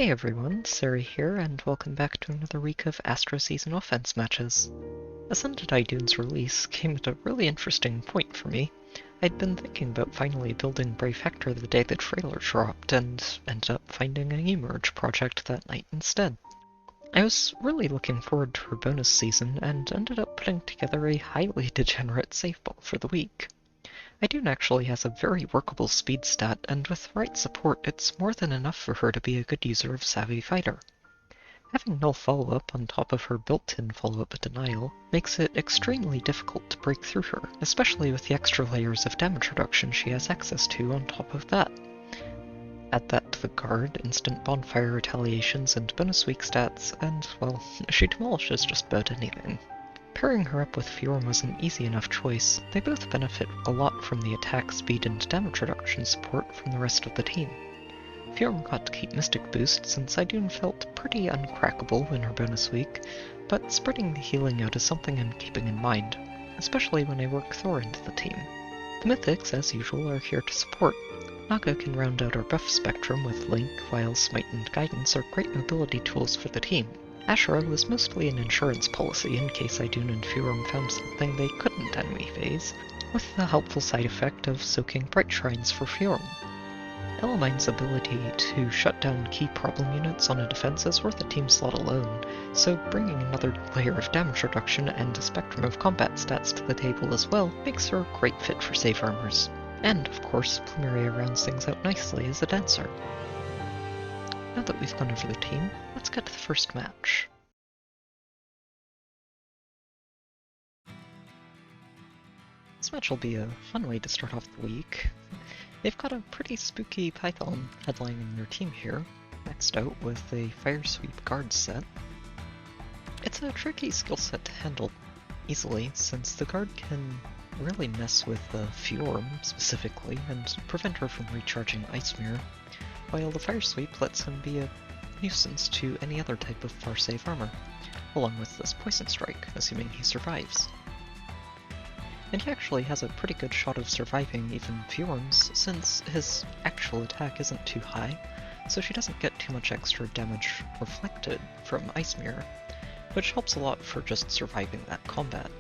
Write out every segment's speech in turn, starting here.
Hey everyone, Sari here, and welcome back to another week of Astro Season offense matches. Ascended Idunn's release came at a really interesting point for me. I'd been thinking about finally building Brave Hector the day the trailer dropped, and ended up finding an emerge project that night instead. I was really looking forward to her bonus season, and ended up putting together a highly degenerate save ball for the week. Idunn actually has a very workable speed stat, and with the right support it's more than enough for her to be a good user of Savvy Fighter. Having null follow-up on top of her built-in follow-up denial makes it extremely difficult to break through her, especially with the extra layers of damage reduction she has access to on top of that. Add that to the guard, instant bonfire retaliations, and bonus weak stats, and, well, she demolishes just about anything. Pairing her up with Fjorm was an easy enough choice. They both benefit a lot from the attack, speed, and damage reduction support from the rest of the team. Fjorm got to keep Mystic Boost since Idunn felt pretty uncrackable in her bonus week, but spreading the healing out is something I'm keeping in mind, especially when I work Thor into the team. The Mythics, as usual, are here to support. Naga can round out our buff spectrum with Link, while Smite and Guidance are great mobility tools for the team. Ashura was mostly an insurance policy in case Idunn and Fjorm found something they couldn't enemy phase, with the helpful side effect of soaking Bright Shrines for Fjorm. Elamine's ability to shut down key problem units on a defense is worth a team slot alone, so bringing another layer of damage reduction and a spectrum of combat stats to the table as well makes her a great fit for save armors. And, of course, Plumeria rounds things out nicely as a dancer. Now that we've gone over the team, let's get to the first match. This match will be a fun way to start off the week. They've got a pretty spooky Python headlining their team here, maxed out with a Fire Sweep guard set. It's a tricky skill set to handle easily, since the guard can really mess with Fjorm specifically and prevent her from recharging Ice Mirror, while the Fire Sweep lets him be a nuisance to any other type of far save armor, along with this Poison Strike, assuming he survives. And he actually has a pretty good shot of surviving even Fjorm's, since his actual attack isn't too high, so she doesn't get too much extra damage reflected from Ice Mirror, which helps a lot for just surviving that combat.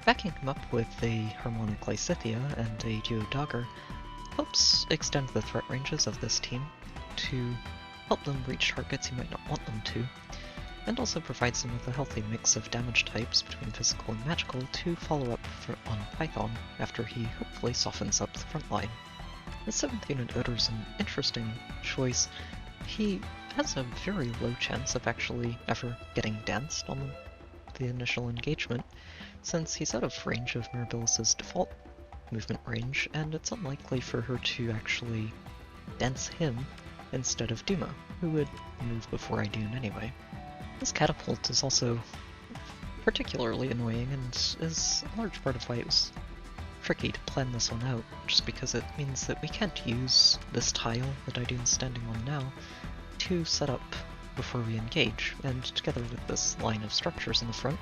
Backing him up with a Harmonic Lysithea and a Duo Dagger helps extend the threat ranges of this team to help them reach targets you might not want them to, and also provides them with a healthy mix of damage types between physical and magical to follow up on Python after he hopefully softens up the front line. The 7th unit Odor's an interesting choice. He has a very low chance of actually ever getting danced on the initial engagement, since he's out of range of Mirabilis' default movement range, and it's unlikely for her to actually dance him instead of Duma, who would move before Idunn anyway. This catapult is also particularly annoying, and is a large part of why it was tricky to plan this one out, just because it means that we can't use this tile that Idunn's standing on now to set up before we engage, and together with this line of structures in the front,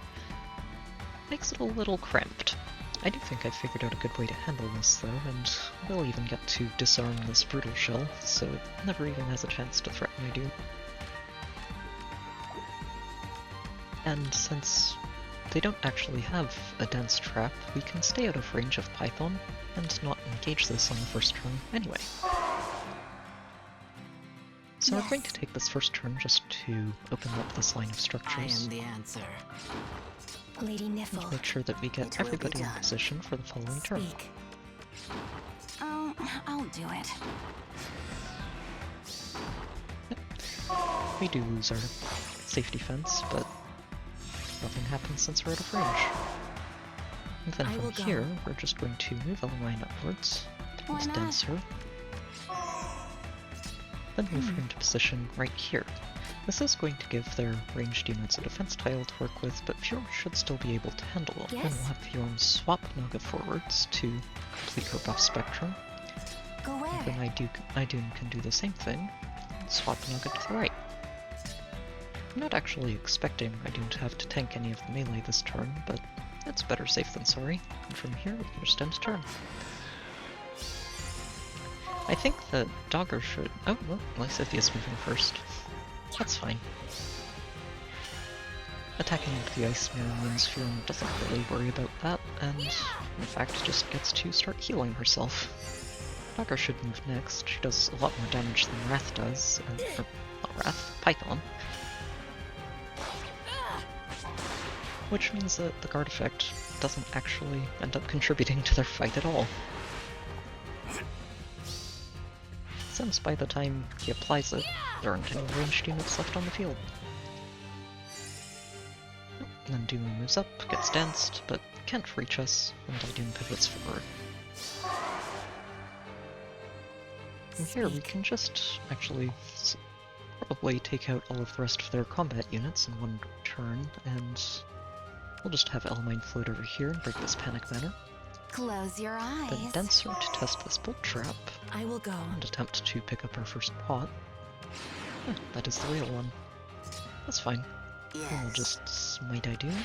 makes it a little cramped. I do think I figured out a good way to handle this though, and we'll even get to disarm this Brutal Shell, so it never even has a chance to threaten Idunn. And since they don't actually have a dance trap, we can stay out of range of Python and not engage this on the first turn anyway. So we're going to take this first turn just to open up this line of structures. I am the answer. Lady Niffle. And make sure that we get everybody in position for the following turn. Speak. I'll do it. Yep. We do lose our safety fence, but nothing happens since we're out of range. And then from here, we're just going to move Elamine upwards, towards Denser, then move her into position right here. This is going to give their ranged units a defense tile to work with, but Fjorm should still be able to handle it. Yes. And we'll have Fjorm swap Naga forwards to complete her buff spectrum. Go where? Then Idunn can do the same thing, and swap Naga to the right. I'm not actually expecting Idunn to have to tank any of the melee this turn, but it's better safe than sorry, and from here we can just end turn. I think that Dogger should... Oh, well, Lysitheas moving first. That's fine. Attacking into the Ice Mirror means Fjorm doesn't really worry about that, and in fact just gets to start healing herself. Dogger should move next. She does a lot more damage than Wrath does, or not Wrath, Python. Which means that the guard effect doesn't actually end up contributing to their fight at all. Since by the time he applies it, there aren't any ranged units left on the field. And then Doom moves up, gets danced, but can't reach us, and Idunn pivots forward. From here we can just actually probably take out all of the rest of their combat units in one turn, and we'll just have Elmine float over here and break this panic manner. Close your eyes. Then Denser to test this bolt trap. I will go. And attempt to pick up our first pot. That is the real one. That's fine. Yes. And we'll just smite Idunn.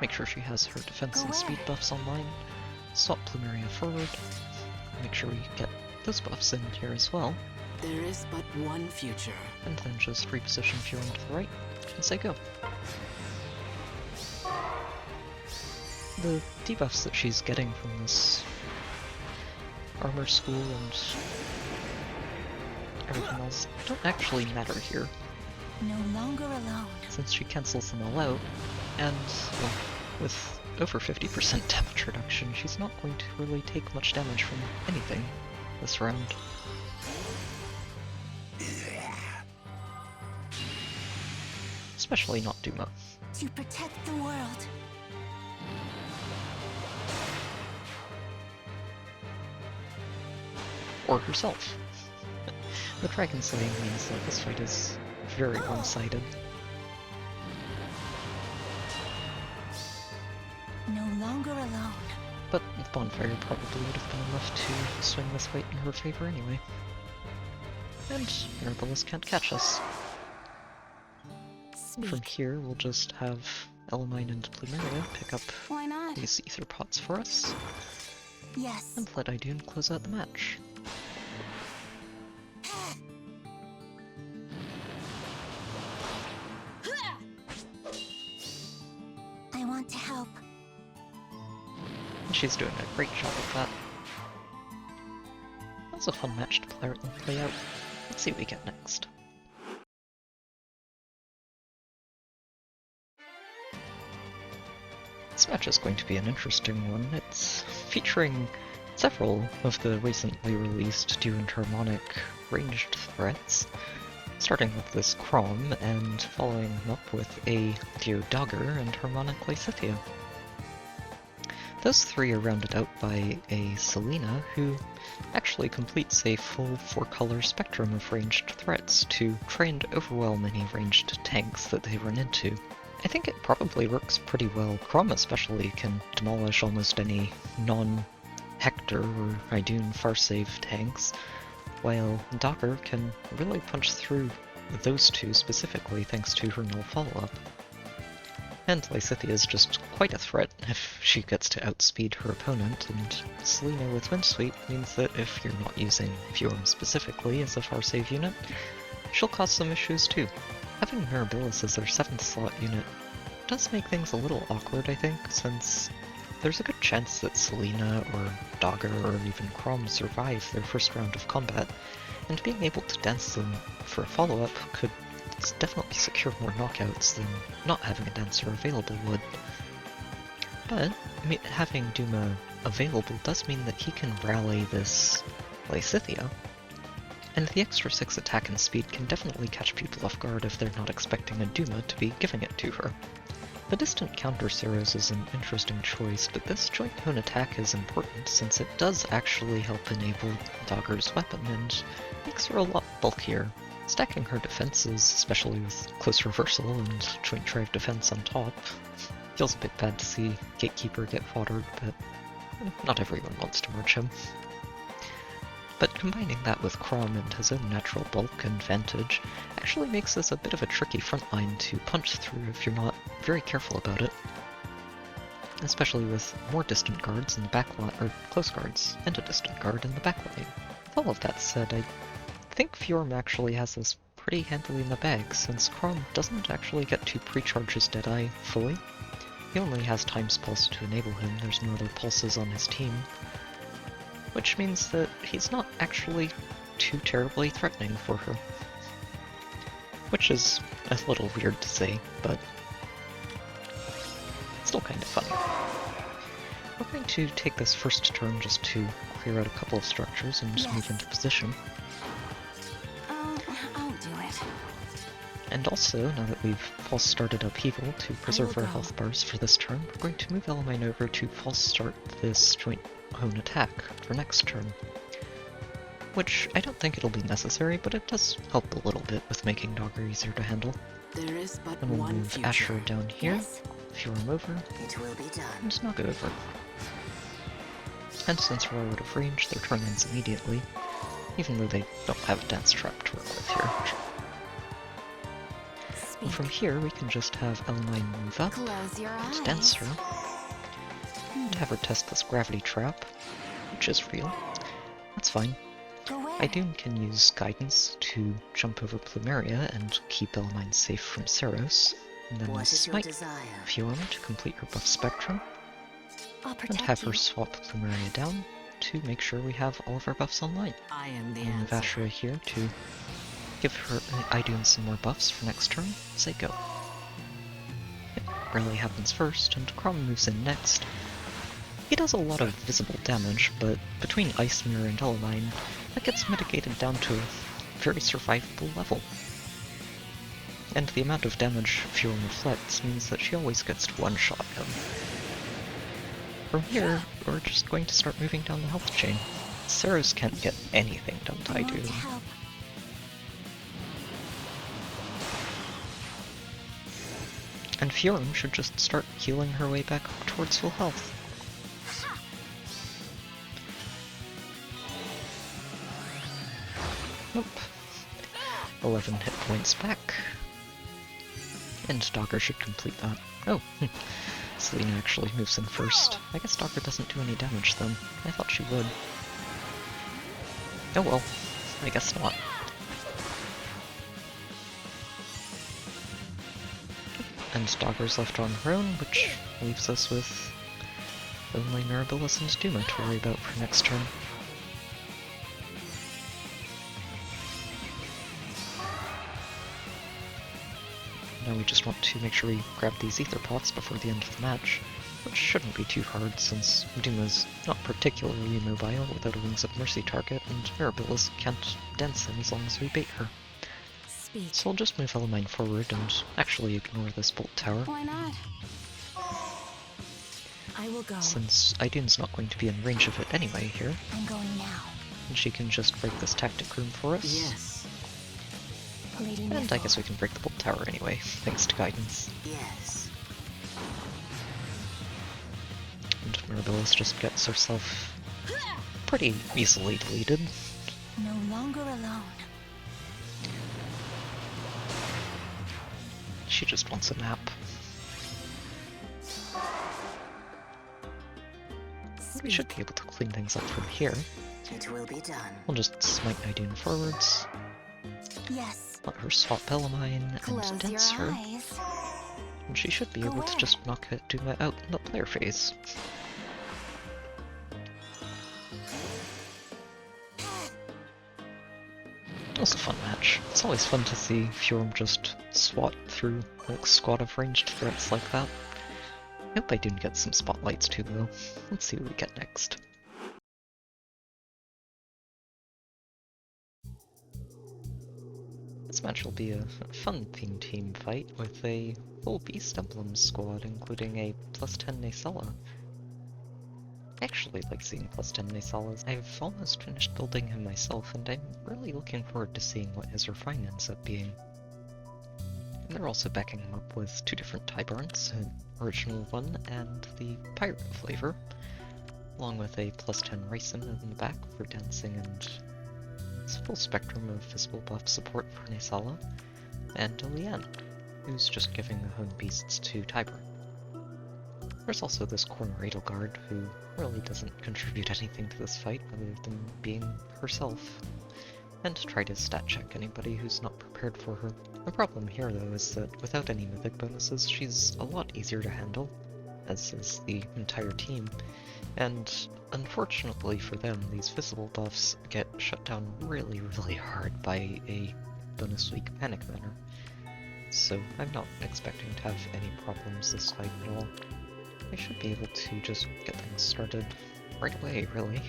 Make sure she has her defense and speed buffs online. Swap Plumeria forward. Make sure we get those buffs in here as well. There is but one future. And then just reposition Fjorm to the right and say go. The debuffs that she's getting from this armor school and everything else don't actually matter here, No longer alone. since she cancels them all out, and well, with over 50% damage reduction, she's not going to really take much damage from anything this round. Especially not Duma. To protect the world. Or herself. The dragon slaying means that this fight is very one-sided. No longer alone. But the bonfire probably would have been enough to swing this fight in her favor anyway. And Eirikas can't catch us. Speak. From here, we'll just have Elmine and Plumeria pick up Why not? these ether pots for us, Yes. and let Idunn close out the match. I want to help. And she's doing a great job of that. That was a fun match to play out. Let's see what we get next. This match is going to be an interesting one. It's featuring several of the recently released Dew and Harmonic ranged threats, starting with this Crom and following them up with a Dew Dogger and Harmonic Lysithea. Those three are rounded out by a Selena, who actually completes a full 4-color spectrum of ranged threats to try and overwhelm any ranged tanks that they run into. I think it probably works pretty well. Crom especially can demolish almost any non-Hector or Idunn Farsave tanks, while Dogger can really punch through those two specifically thanks to her null follow-up. And Lysithea is just quite a threat if she gets to outspeed her opponent, and Selena with Windsweep means that if you're not using Fjorm specifically as a Farsave unit, she'll cause some issues too. Having Mirabilis as their 7th slot unit does make things a little awkward, I think, since there's a good chance that Selena or Dogger or even Crom survive their first round of combat, and being able to dance them for a follow-up could definitely secure more knockouts than not having a dancer available would. But having Duma available does mean that he can rally this Lysithea, and the extra 6 attack and speed can definitely catch people off guard if they're not expecting a Duma to be giving it to her. The distant counter Ceros is an interesting choice, but this joint cone attack is important since it does actually help enable Dogger's weapon and makes her a lot bulkier. Stacking her defenses, especially with close reversal and joint drive defense on top, feels a bit bad to see Gatekeeper get foddered, but not everyone wants to merge him. But combining that with Crom and his own natural bulk and vantage actually makes this a bit of a tricky frontline to punch through if you're not very careful about it. Especially with more distant guards in the back line, or close guards and a distant guard in the back line. all of that said, I think Fjorm actually has this pretty handily in the bag, since Crom doesn't actually get to pre-charge his Deadeye fully. He only has Time's Pulse to enable him, there's no other pulses on his team. Which means that he's not actually too terribly threatening for her. Which is a little weird to say, but still kind of funny. We're going to take this first turn just to clear out a couple of structures and move into position. I'll do it. And also, now that we've false started Upheaval to preserve our health bars for this turn, we're going to move Elamine over to false start this joint hone attack for next turn. Which I don't think it'll be necessary, but it does help a little bit with making Dogger easier to handle. There is but And we'll one move future. Asher down here, Yes, Fjorm over, it will be done. and Naga over. And since we're out of range, their turn ends immediately, even though they don't have a dance trap to work with here. And from here, we can just have Elamine move up, Close your eyes. and dance her, and have her test this gravity trap, which is real. That's fine. Go where? Idunn can use Guidance to jump over Plumeria and keep Elamine safe from Seros, and then What use is your Smite desire? Fjorm to complete her buff spectrum, I'll and protect have her you. swap Plumeria down to make sure we have all of our buffs online. I am the And move answer. Ashura here to give her Idunn some more buffs for next turn, say go. Yep, Rally happens first, and Crom moves in next. He does a lot of visible damage, but between Ice Mirror and Elamine, that gets mitigated down to a very survivable level. And the amount of damage Fjorm reflects means that she always gets to one-shot him. From here, we're just going to start moving down the health chain. Seros can't get anything done to I want to Idunn. help. And Fjorm should just start healing her way back up towards full health. Nope. 11 hit points back. And Dogger should complete that. Oh, Selena actually moves in first. I guess Dogger doesn't do any damage then. I thought she would. Oh well, I guess not. And Dogger's left on her own, which leaves us with only Mirabilis and Duma to worry about for next turn. Now we just want to make sure we grab these Aether pots before the end of the match, which shouldn't be too hard since Duma's not particularly mobile without a Wings of Mercy target, and Mirabilis can't dance him as long as we bait her. Speak. So we'll just move Elamine forward and actually ignore this bolt tower, Why not? I will go. since Idunn's not going to be in range of it anyway here, I'm going now. and she can just break this tactic room for us. Yes. Lady And I guess we can break the bolt tower anyway, thanks to Guidance. Yes. And Mirabilis just gets herself pretty easily deleted. No longer alone. She just wants a nap. We should be able to clean things up from here. It will be done. We'll just smite Idunn forwards, Yes. let her swap Elamine, Close and your dance her, eyes. and she should be able to just knock Duma out in the player phase. It was a fun match. It's always fun to see Fjorm just swat through a squad of ranged threats like that. I hope Idunn gets some spotlights too though. Let's see what we get next. This match will be a fun themed team fight with a full Beast Emblem squad, including a +10 Nasala. I actually like seeing +10 Nasalas. I've almost finished building him myself, and I'm really looking forward to seeing what his refine ends up being. And they're also backing him up with two different Tybarns, an original one and the pirate flavor, along with a +10 Raisin in the back for dancing and its full spectrum of visible buff support for Nasala, and a Lian, who's just giving the home beasts to Tyburn. There's also this corner Edelgard who really doesn't contribute anything to this fight other than being herself, and try to stat check anybody who's not prepared for her. The problem here though is that without any mythic bonuses, she's a lot easier to handle, as is the entire team, and unfortunately for them, these visible buffs get shut down really hard by a bonus week Panic Manner. So I'm not expecting to have any problems this fight at all. I should be able to just get things started right away, really,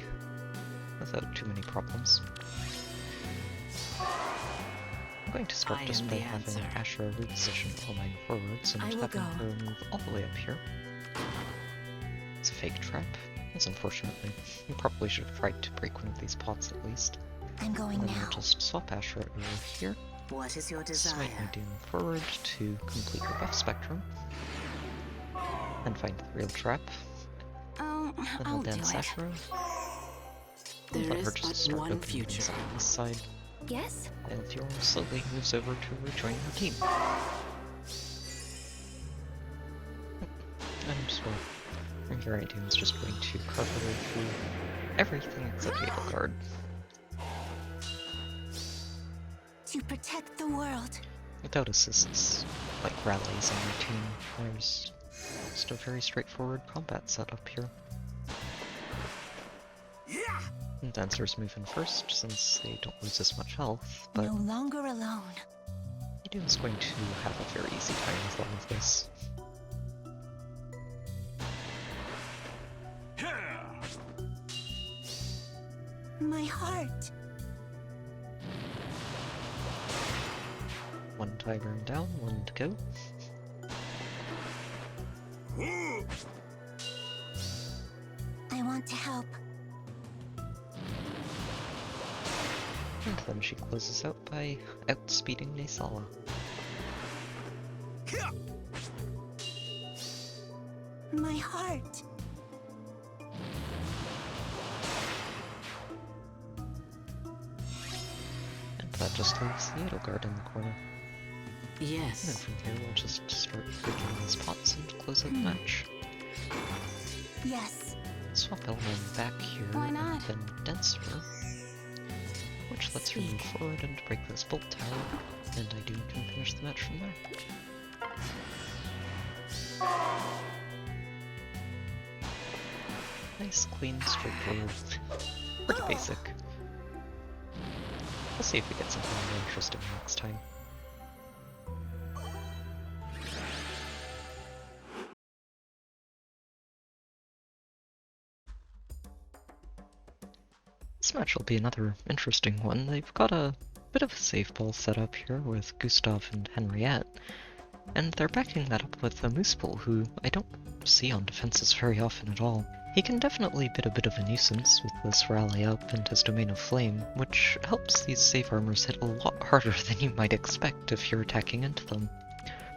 without too many problems. I'm going to start just by having Asher reposition all mine forwards and having her move all the way up here. It's a fake trap. It's unfortunately. You probably should have tried to break one of these pots at least. I'm going and then now. we'll just swap Asher over here. What is your desire? Smite Idunn forward to complete her buff spectrum. And find the real trap. Oh, Then I'll we'll do dance it. Asher. There Let her is just but start one opening future. things on this side. Yes? And Fjorm slowly moves over to rejoin her team. And well, here Idunn's just going to carve her way through everything except Edelgard. To protect the world. Without assists, like rallies on your team, there's just a very straightforward combat setup here. And dancers move in first, since they don't lose as much health, but No longer alone. Idunn's going to have a very easy time with all of this. My heart. One Wyvern down, one to go. I want to help. And then she closes out by outspeeding Naysala. My heart. And that just leaves the Edelgard in the corner. And then Yes. from here we'll just start breaking these pots and close out the match. Yes. Swap Element back here, Why not? and then dance her, which lets her move forward and break this bolt tower, and Idunn can finish the match from there. Nice, clean, straightforward, pretty basic. We'll see if we get something more interesting next time. This match will be another interesting one. They've got a bit of a save ball set up here with Gustav and Henriette, and they're backing that up with a Moose Bull who I don't see on defenses very often at all. He can definitely be a bit of a nuisance with this rally up and his Domain of Flame, which helps these save armors hit a lot harder than you might expect if you're attacking into them.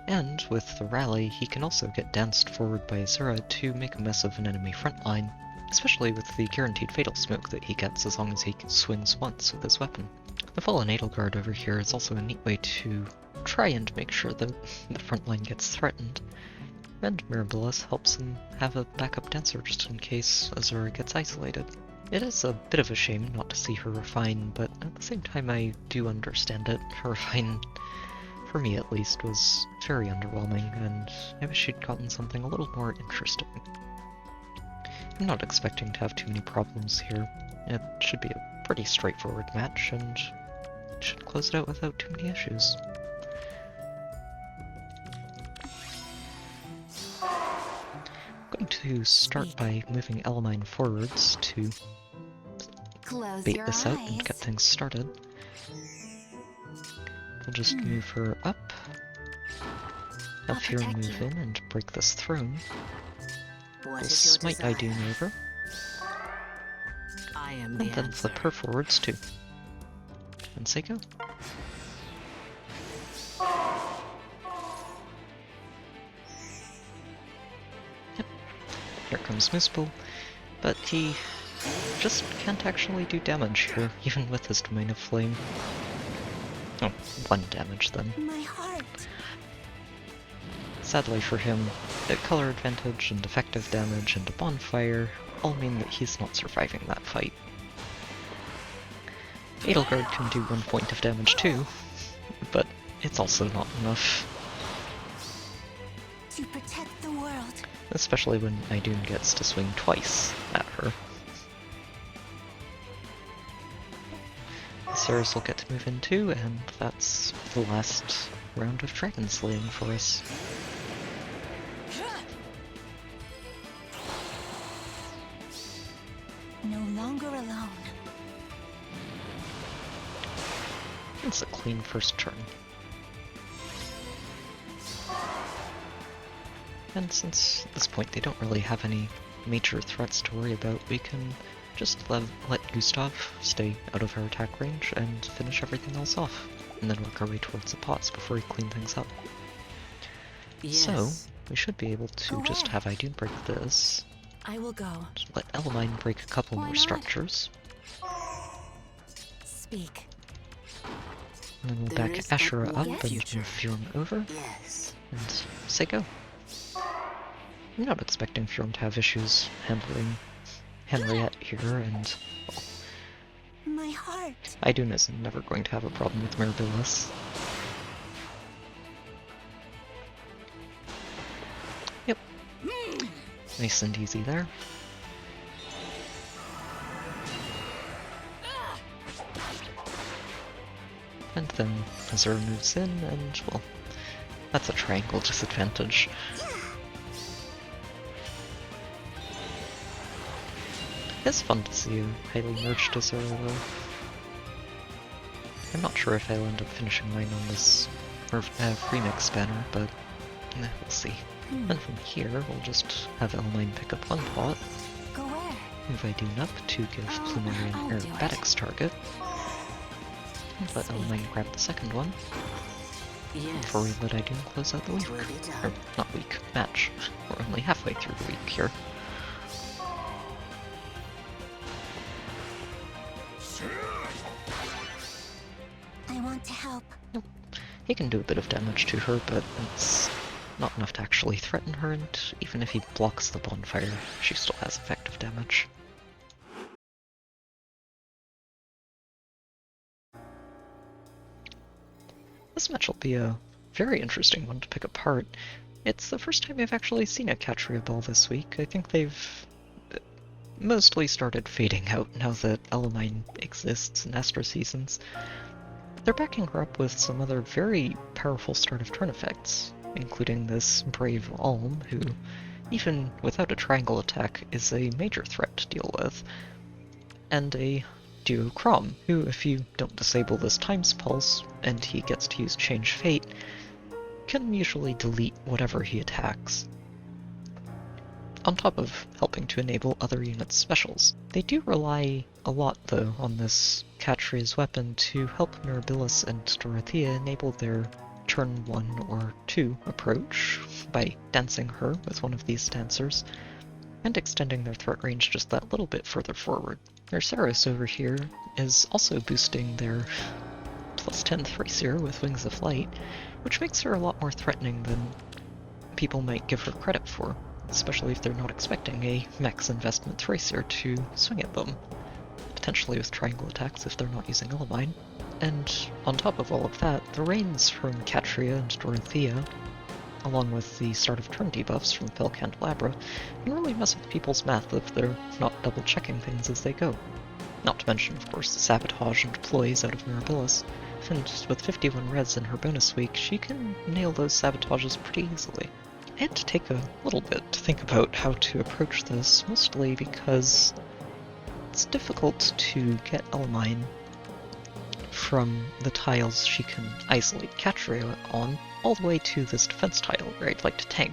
And with the rally, he can also get danced forward by Azura to make a mess of an enemy front line, especially with the guaranteed fatal smoke that he gets as long as he swings once with his weapon. The Fallen Edelgard over here is also a neat way to try and make sure that the front line gets threatened, and Mirabilis helps him have a backup dancer just in case Azura gets isolated. It is a bit of a shame not to see her refine, but at the same time I do understand it. Her refine, for me at least, was very underwhelming, and I wish she'd gotten something a little more interesting. I'm not expecting to have too many problems here. It should be a pretty straightforward match, and should close it out without too many issues. I'm going to start by moving Elamine forwards to Close bait your this out and eyes. get things started. We'll just move her up, I'll have Fjorm protect move you. in and break this throne. What We'll is your smite desire? Idunn over, I am the and then answer. flip her forwards too. And say go. Yep, here comes Moospool, but he just can't actually do damage here, even with his Domain of Flame. Oh, 1 damage then. My heart. Sadly for him, the color advantage and effective damage and a bonfire all mean that he's not surviving that fight. Edelgard can do 1 point of damage too, but it's also not enough. To protect the world. Especially when Idunn gets to swing twice at her. Ceres will get to move in too, and that's the last round of dragon slaying for us. No longer alone. It's a clean first turn. And since at this point they don't really have any major threats to worry about, we can just let Gustav stay out of our attack range and finish everything else off, and then work our way towards the pots before we clean things up. Yes. So, we should be able to just have Idunn break this, I will go. let Elamine break a couple Why more not? structures, Speak. and then we'll There back is Ashura but up one and future. move Fjorm over, Yes. and say go. I'm not expecting Fjorm to have issues handling Henriette here, and My heart. Idunn is never going to have a problem with Mirabilis. Yep. Nice and easy there. And then Azura moves in, and, well, that's a triangle disadvantage. It's fun to see a highly merged Azura, though. I'm not sure if I'll end up finishing mine on this remix banner, but we'll see. And from here, we'll just have Elamine pick up one pot, Go where? move Idunn up to give Plumerian I'll do it. Aerobatics target, and let Elamine grab the second one, Yes. before we let Idunn close out the week. It will be Or, done. not week, match. We're only halfway through the week here. I want to help. He can do a bit of damage to her, but it's not enough to actually threaten her, and even if he blocks the bonfire, she still has effective damage. This match will be a very interesting one to pick apart. It's the first time I've actually seen a Catria Ball this week. I think they've mostly started fading out now that Elamine exists in Astra Seasons. They're backing her up with some other very powerful start of turn effects, including this Brave Alm, who, even without a triangle attack, is a major threat to deal with, and a Duo Crom, who, if you don't disable this Times Pulse, and he gets to use Change Fate, can usually delete whatever he attacks. On top of helping to enable other units' specials. They do rely a lot, though, on this Catria's weapon to help Mirabilis and Dorothea enable their turn 1 or 2 approach by dancing her with one of these dancers, and extending their threat range just that little bit further forward. Their Ceres over here is also boosting their plus 10 Thracier with Wings of Light, which makes her a lot more threatening than people might give her credit for, especially if they're not expecting a max investment Thracier to swing at them, potentially with triangle attacks if they're not using Elamine. And on top of all of that, the rains from Catria and Dorothea, along with the start of turn debuffs from Fel Candelabra, can really mess with people's math if they're not double-checking things as they go. Not to mention, of course, the sabotage and deploys out of Mirabilis, and with 51 reds in her bonus week, she can nail those sabotages pretty easily. I had to take a little bit to think about how to approach this, mostly because it's difficult to get Elamine from the tiles she can isolate Catria on all the way to this defense tile where I'd like to tank,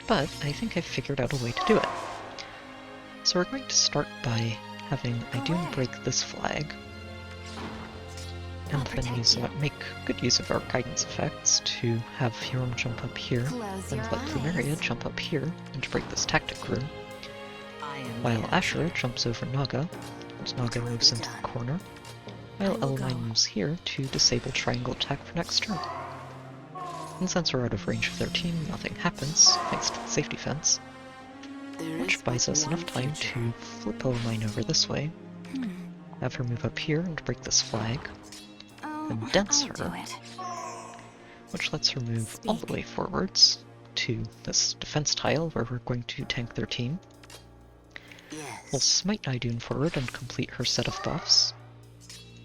but I think I've figured out a way to do it. So we're going to start by having Idunn break this flag, and then make good use of our guidance effects to have Fjorm jump up here, Close and your let Plumeria eyes. jump up here and break this tactic room, I am while the Ashura answer. jumps over Naga, and Naga It will moves be into the done. corner, while I will Elamine go. moves here to disable triangle attack for next turn. And since we're out of range of their team, nothing happens, thanks to the safety fence, There which is buys but us one enough time future. to flip Elamine over this way, have her move up here and break this flag, and dents I'll do her, it. which lets her move all the way forwards to this defense tile where we're going to tank their team. We'll Yes. smite Idunn forward and complete her set of buffs,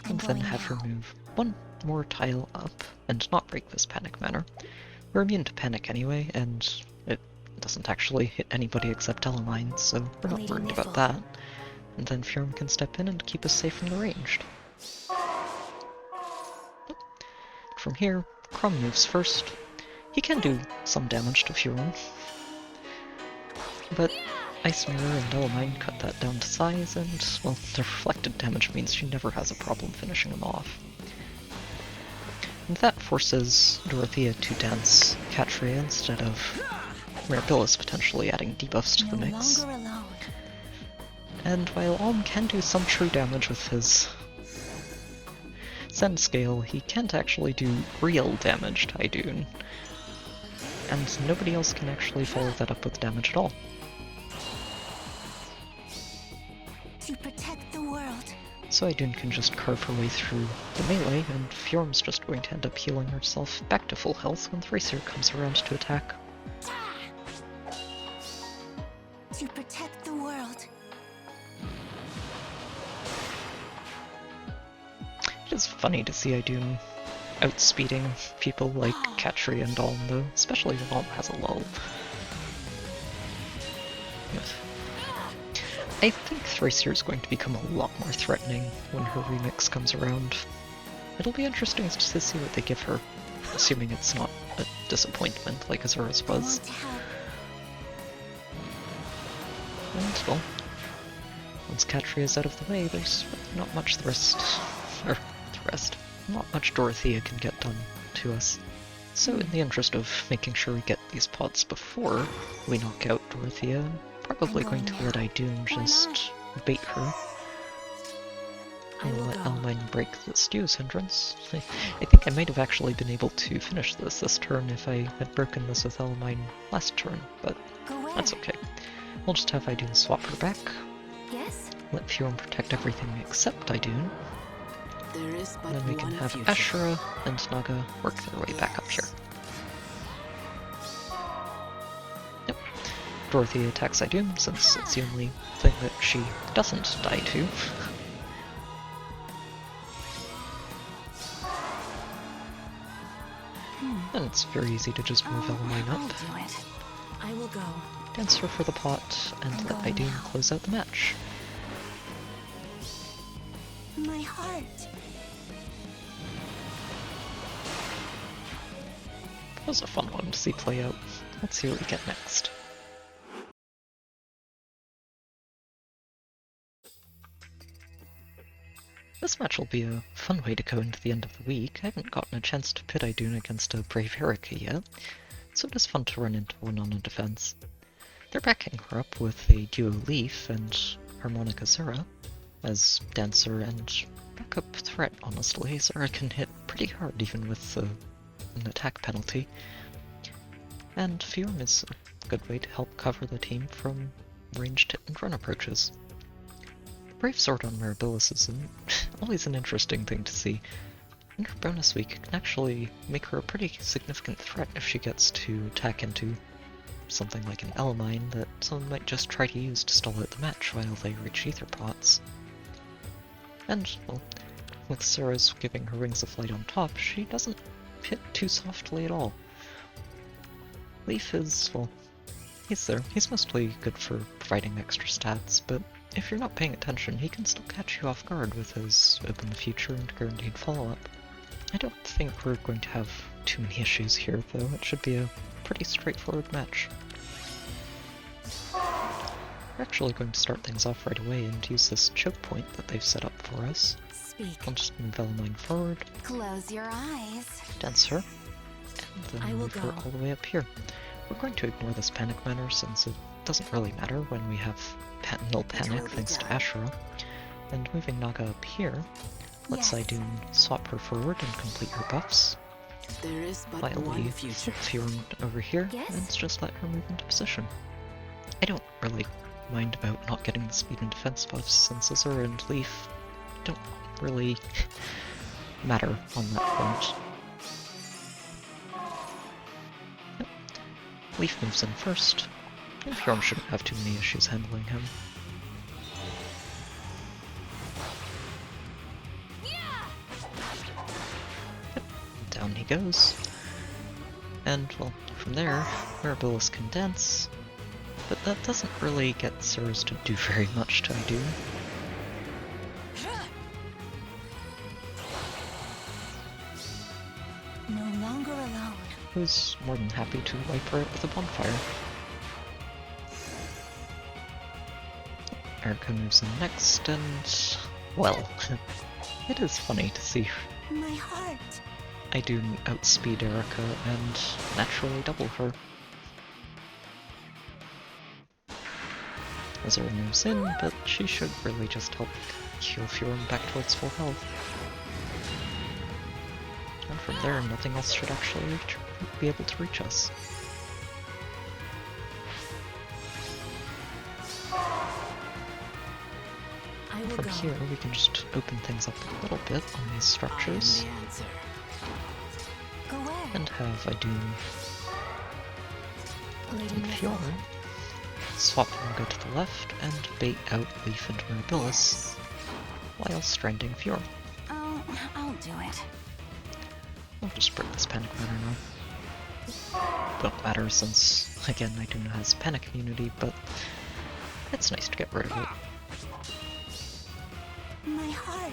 and then have her move one more tile up and not break this panic manner. We're immune to panic anyway, and it doesn't actually hit anybody except Elamine, so we're not Lady worried about Niffle. that. And then Fjorm can step in and keep us safe from the ranged. From here, Crom moves first. He can do some damage to Fjorm, but Ice Mirror and Elamine cut that down to size, and, well, the reflected damage means she never has a problem finishing him off. And that forces Dorothea to dance Catria instead of Mirabilis potentially adding debuffs to the mix. No longer alone. And while Alm can do some true damage with his Send scale, he can't actually do real damage to Idunn. And nobody else can actually follow that up with damage at all. To protect the world. So Idunn can just carve her way through the melee, and Fjorm's just going to end up healing herself back to full health when Thracer comes around to attack. To protect the world. It is funny to see Idunn outspeeding people like Catria and Alm, though, especially when Alm has a lull. I think Thracer is going to become a lot more threatening when her remix comes around. It'll be interesting to see what they give her, assuming it's not a disappointment like Azura's I was. want to help. And, well, once Catria is out of the way, there's not much not much Dorothea can get done to us. So in the interest of making sure we get these pots before we knock out Dorothea, I'm probably going to let Idunn just bait her. And let Elamine break the Stew's hindrance. I think I might have actually been able to finish this turn if I had broken this with Elamine last turn, but Go where? that's okay. We'll just have Idunn swap her back, Yes? let Fjorm protect everything except Idunn, There is but and then we can one have future. Ashura and Naga work their way back up here. Yep. Dorothea attacks Idunn, since it's the only thing that she doesn't die to. And it's very easy to just move Elamine I'll up, do it. I will go. dance her for the pot, and I'm let going Idunn now. close out the match. My heart. That was a fun one to see play out. Let's see what we get next. This match will be a fun way to go into the end of the week. I haven't gotten a chance to pit Idunn against a brave Eirika yet, so it is fun to run into one on a defense. They're backing her up with a duo Leaf and Harmonic Azura as dancer and backup threat, honestly. Azura can hit pretty hard even with an attack penalty. And Fjorm is a good way to help cover the team from ranged hit and run approaches. Brave Sword on Mirabilis is always an interesting thing to see. In her bonus week, it can actually make her a pretty significant threat if she gets to attack into something like an Elamine that someone might just try to use to stall out the match while they reach Aether pots. And, well, with Sarah's giving her Wings of Flight on top, she doesn't hit too softly at all. Leaf is, well, he's there. He's mostly good for providing extra stats, but if you're not paying attention, he can still catch you off guard with his Open the Future and Guaranteed Follow-Up. I don't think we're going to have too many issues here, though. It should be a pretty straightforward match. We're actually going to start things off right away and use this choke point that they've set up for us. Speak. I'll just move Elamine forward, Close your eyes. dance her, and then I will move her go. all the way up here. We're going to ignore this panic manner since it doesn't really matter when we have null panic will be thanks to done. Ashura. And moving Naga up here, let's Yes. Idunn swap her forward and complete her buffs. There is but while one we future. flip Fjorm over here, Yes? and just let her move into position. I don't really mind about not getting the speed and defense buffs, since Azura and Leaf don't really matter on that front. Yep. Leaf moves in first, and Fjorm shouldn't have too many issues handling him. Yep. Down he goes. And, well, from there, Mirabilis can dance, but that doesn't really get Cirrus to do very much to Idunn. No longer alone. Who's more than happy to wipe her out with a bonfire. Eirika moves in next, and, well, it is funny to see My heart. Idunn outspeed Eirika and naturally double her. Azura moves in, but she should really just help heal Fjorm back to its full health. And from there, nothing else should actually be able to reach us. I will From go. here, we can just open things up a little bit on these structures, I am the answer. Go where? and have Idunn Lady and Nifl. Fjorm swap Naga to the left and bait out Leaf and Mirabilis while stranding Fjorm. Oh, I'll do it. I'll just break this panic banner now. Don't matter since, again, Idunn has panic immunity, but it's nice to get rid of it. My heart.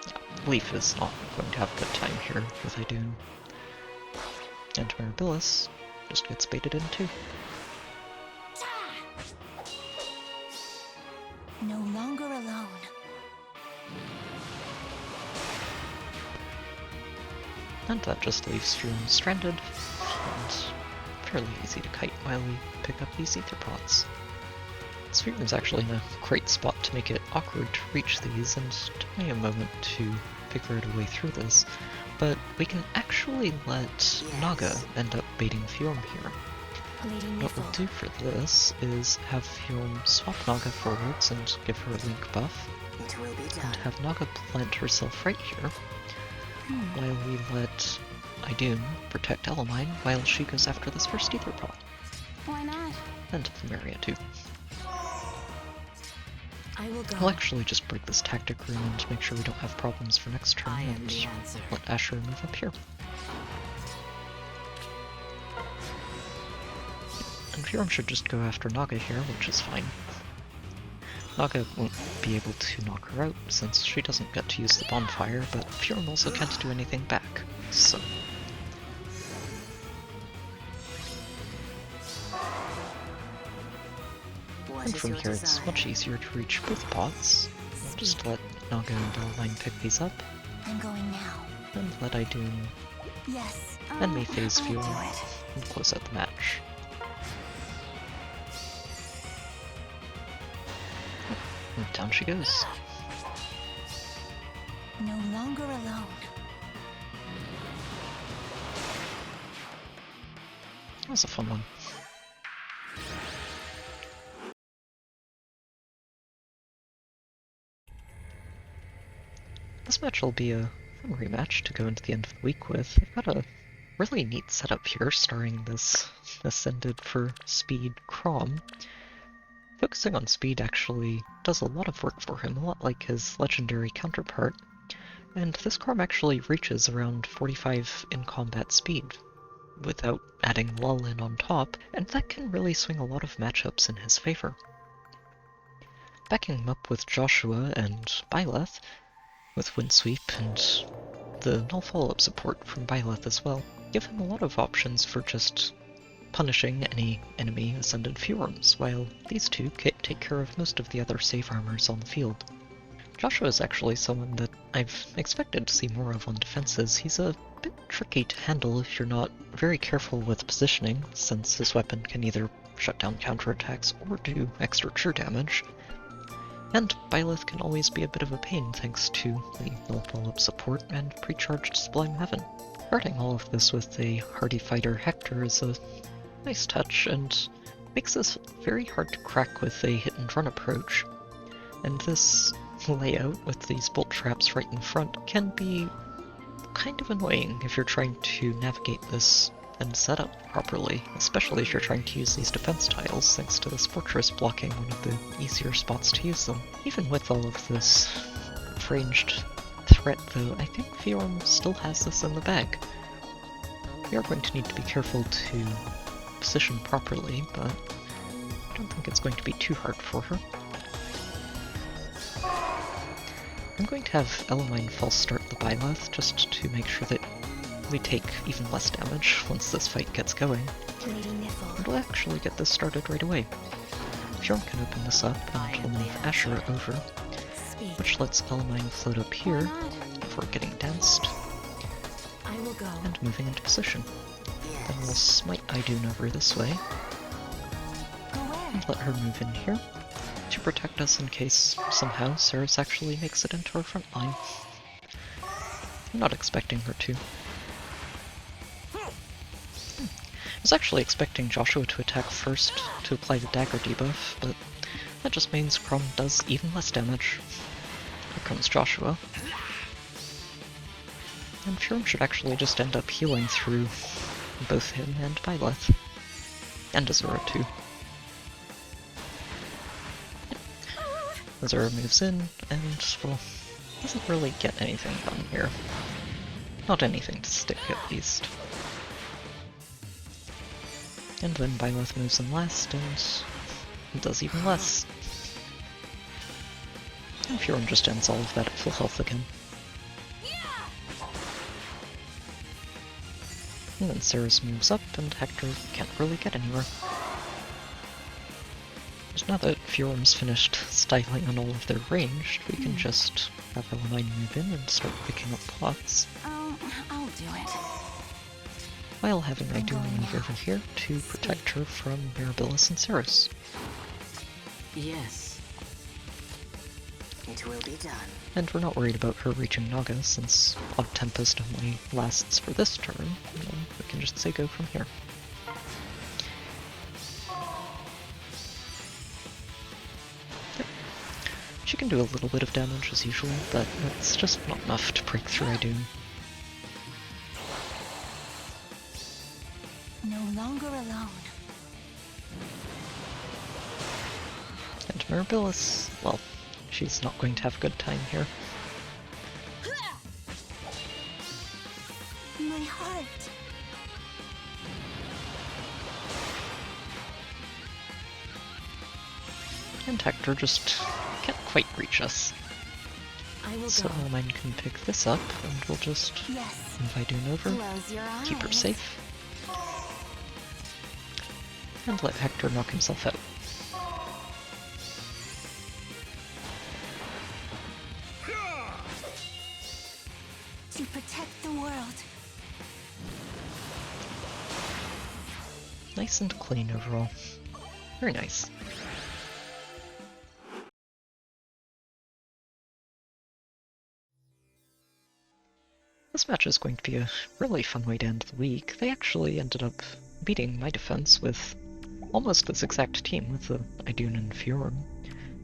Yeah, Leaf is not going to have a good time here with Idunn. And Mirabilis just gets baited in too. No longer alone. And that just leaves Fjorm stranded, and fairly easy to kite while we pick up these Aether pots. Fjorm's actually in a great spot to make it awkward to reach these, and took me a moment to figure out a way through this, but we can actually let Naga end up baiting Fjorm here. Lady What we'll Nifl. do for this is have Fjorm swap Naga forwards and give her a link buff, It will be done. and have Naga plant herself right here, while we let Idunn protect Elamine while she goes after this first Aether pot. Why not? And Plumeria too. I will go. I'll actually just break this tactic room and make sure we don't have problems for next turn, I am and the answer. let Asher move up here. And Fjorm should just go after Naga here, which is fine. Naga won't be able to knock her out, since she doesn't get to use the bonfire, but Fjorm also can't do anything back, so... What And is from your here it's desire? much easier to reach both pots. I'll just let Naga and Elamine pick these up, I'm going now. and let Idunn Yes. and Mayfae's I'll Fjorm do it. and close out the match. And down she goes. No longer alone. That was a fun one. This match will be a fun rematch to go into the end of the week with. I've got a really neat setup here, starring this Ascended for Speed Crom. Focusing on speed actually does a lot of work for him, a lot like his legendary counterpart, and this Crom actually reaches around 45 in combat speed, without adding Lull in on top, and that can really swing a lot of matchups in his favor. Backing him up with Joshua and Byleth, with Windsweep and the null follow-up support from Byleth as well, give him a lot of options for just punishing any enemy Ascended Fjorms, while these two take care of most of the other safe armors on the field. Joshua is actually someone that I've expected to see more of on defenses. He's a bit tricky to handle if you're not very careful with positioning, since his weapon can either shut down counterattacks or do extra true damage. And Byleth can always be a bit of a pain thanks to the null follow-up support and pre-charged Sublime Heaven. Starting all of this with a hardy fighter Hector is a nice touch, and makes this very hard to crack with a hit-and-run approach. And this layout with these bolt traps right in front can be kind of annoying if you're trying to navigate this and set up properly, especially if you're trying to use these defense tiles, thanks to this fortress blocking one of the easier spots to use them. Even with all of this ranged threat though, I think Fjorm still has this in the bag. We are going to need to be careful to position properly, but I don't think it's going to be too hard for her. I'm going to have Elamine false start the Byleth just to make sure that we take even less damage once this fight gets going. And we'll actually get this started right away. Fjorm can open this up and we'll move Asher over, which lets Elamine float up here before getting danced and moving into position. Then we'll smite Idunn over this way and let her move in here to protect us in case somehow Ceres actually makes it into our front line. I'm not expecting her to. I was actually expecting Joshua to attack first to apply the dagger debuff, but that just means Crom does even less damage. Here comes Joshua. And Fjorm should actually just end up healing through both him and Byleth. And Azura too. Azura moves in, and, well, doesn't really get anything done here. Not anything to stick, at least. And then Byleth moves in last, and does even less. And Fjorm just ends all of that at full health again. And then Ceres moves up, and Hector can't really get anywhere. But now that Fjorm's finished styling on all of their ranged, we can just have Elamine move in and start picking up plots. I'll do it. While having Idunn move over here to protect her from Mirabilis and Ceres. Yes. It will be done. And we're not worried about her reaching Naga, since Odd Tempest only lasts for this turn, and then we can just say go from here. Yep. She can do a little bit of damage as usual, but it's just not enough to break through Idunn. No longer alone. And Mirabilis, well, she's not going to have a good time here. My heart. And Hector just can't quite reach us. I will So go. Elamine can pick this up, and we'll just Yes. move Idunn over, Close your eyes. keep her safe, and let Hector knock himself out. To protect the world. Nice and clean overall. Very nice. This match is going to be a really fun way to end the week. They actually ended up beating my defense with almost this exact team, with the Idunn and Fjorm.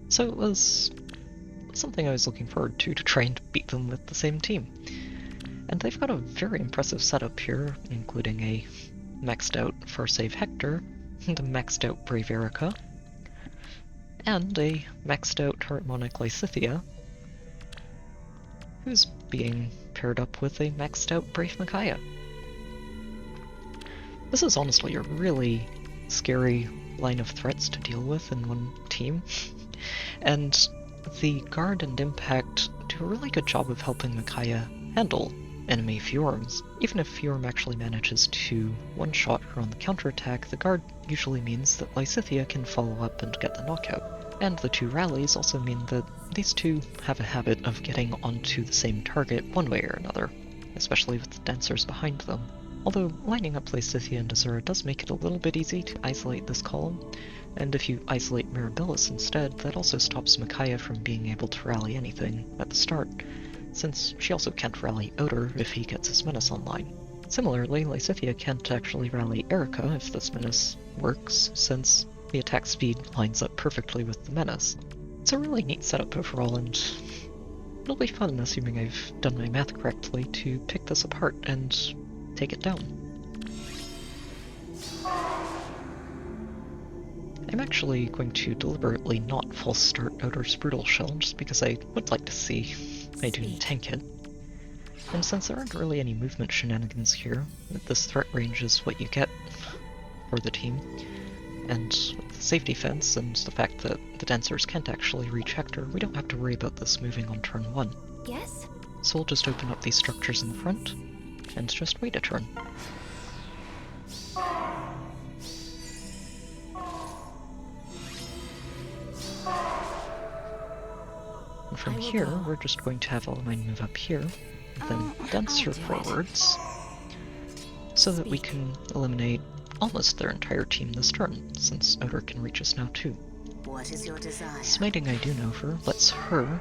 So it was something I was looking forward to try and beat them with the same team. And they've got a very impressive setup here, including a maxed out Farsave Hector, and a maxed out Brave Eirika, and a maxed out Harmonic Lysithea, who's being paired up with a maxed out Brave Micaiah. This is honestly a really scary line of threats to deal with in one team, and the Guard and Impact do a really good job of helping Micaiah handle enemy Fjorms. Even if Fjorm actually manages to one-shot her on the counterattack, the Guard usually means that Lysithea can follow up and get the knockout. And the two rallies also mean that these two have a habit of getting onto the same target one way or another, especially with the dancers behind them. Although lining up Lysithea and Azura does make it a little bit easy to isolate this column, and if you isolate Mirabilis instead, that also stops Micaiah from being able to rally anything at the start, since she also can't rally Odur if he gets his menace online. Similarly, Lysithea can't actually rally Eirika if this menace works, since the attack speed lines up perfectly with the menace. It's a really neat setup overall, and it'll be fun, assuming I've done my math correctly, to pick this apart and take it down. I'm actually going to deliberately not false start Odor's Brutal Shell, just because I would like to see Idunn tank it. And since there aren't really any movement shenanigans here, this threat range is what you get for the team, and with the safety fence and the fact that the dancers can't actually reach Hector, we don't have to worry about this moving on turn 1. Yes? So we'll just open up these structures in the front, and just wait a turn. And from here, we're just going to have Alamine move up here, and then Dancer forwards, so that we can eliminate almost their entire team this turn, since Odor can reach us now too. What is your desire? Smiting Idunn over lets her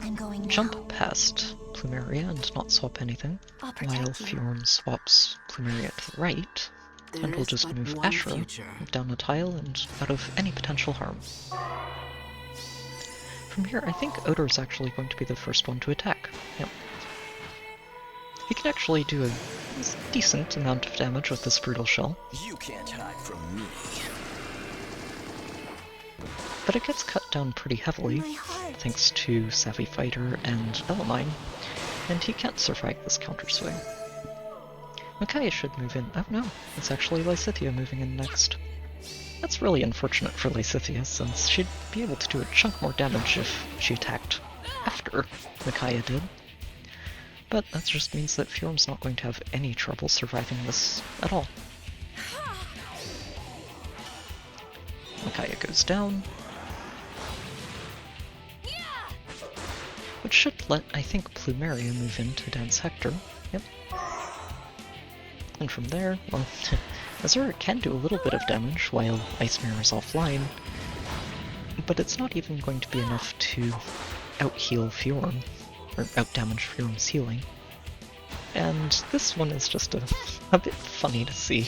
I'm going now. jump past Plumeria and not swap anything, I'll while protect you. Fjorm swaps Plumeria to the right, There and we'll is just but move one Ashra future. down a tile and out of any potential harm. From here, I think Odor's actually going to be the first one to attack. Yep. He can actually do a decent amount of damage with this Brutal Shell, You can't hide from me. but it gets cut down pretty heavily, My heart. thanks to Savvy Fighter and Elamine, and he can't survive this counterswing. Micaiah should move in. Oh no, it's actually Lysithea moving in next. That's really unfortunate for Lysithea, since she'd be able to do a chunk more damage if she attacked after Micaiah did. But that just means that Fjorm's not going to have any trouble surviving this at all. Micaiah goes down, which should let, I think, Plumeria move in to dance Hector. Yep. And from there, well, Azura can do a little bit of damage while Ice Mirror is offline, but it's not even going to be enough to out-heal Fjorm, or out-damage Fjorm's healing. And this one is just a bit funny to see.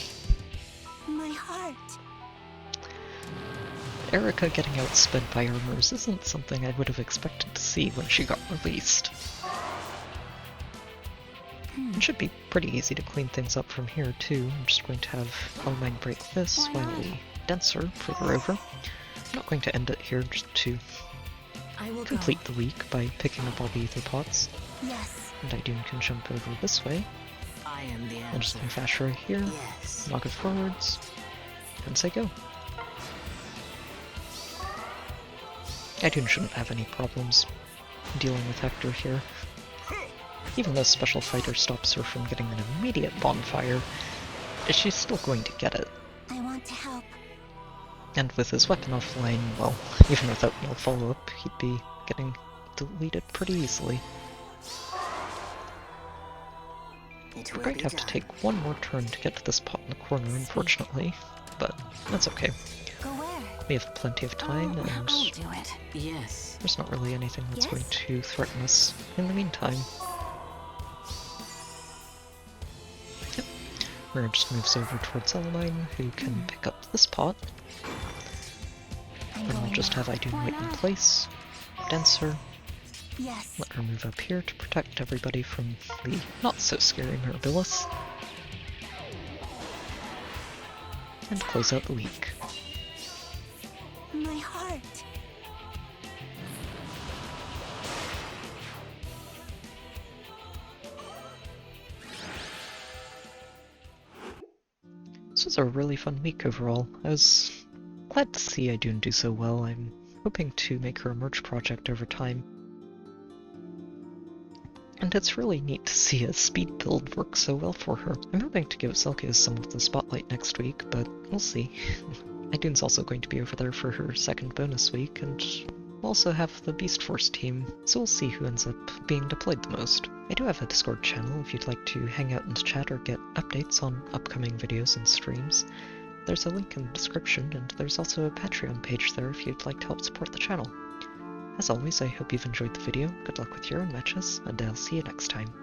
My heart. Eirika getting outsped by armors isn't something I would have expected to see when she got released. It should be pretty easy to clean things up from here too. I'm just going to have Alamine break this while we Dancer further over. I'm not going to end it here, just to I will complete the week by picking up all the Aether pots. go. Yes. And Idunn can jump over this way. I am the I'll just answer. move Ashra here, Yes. knock it forwards, and say go. Idunn shouldn't have any problems dealing with Hector here. Even though Special Fighter stops her from getting an immediate bonfire, she's still going to get it. I want to help. And with his weapon offline, well, even without no follow-up, he'd be getting deleted pretty easily. It We're will going be to have to done. take one more turn to get to this pot in the corner, unfortunately, but that's okay. Go where? We have plenty of time, and I'll do it. Yes. there's not really anything that's Yes? going to threaten us in the meantime. Yep. Mirror just moves over towards Alamine, who can pick up this pot. I'm And we'll going just now. have Idunn Why wait in not? place. Dancer, Yes. let her move up here to protect everybody from the not-so-scary Mirabilis. And close out the week. My heart. This was a really fun week overall. I was glad to see Idunn do so well. I'm hoping to make her a merge project over time. And it's really neat to see a speed build work so well for her. I'm hoping to give Selkias some of the spotlight next week, but we'll see. Idunn's also going to be over there for her second bonus week, and we'll also have the Beast Force team, so we'll see who ends up being deployed the most. I do have a Discord channel if you'd like to hang out and chat or get updates on upcoming videos and streams. There's a link in the description, and there's also a Patreon page there if you'd like to help support the channel. As always, I hope you've enjoyed the video, good luck with your own matches, and I'll see you next time.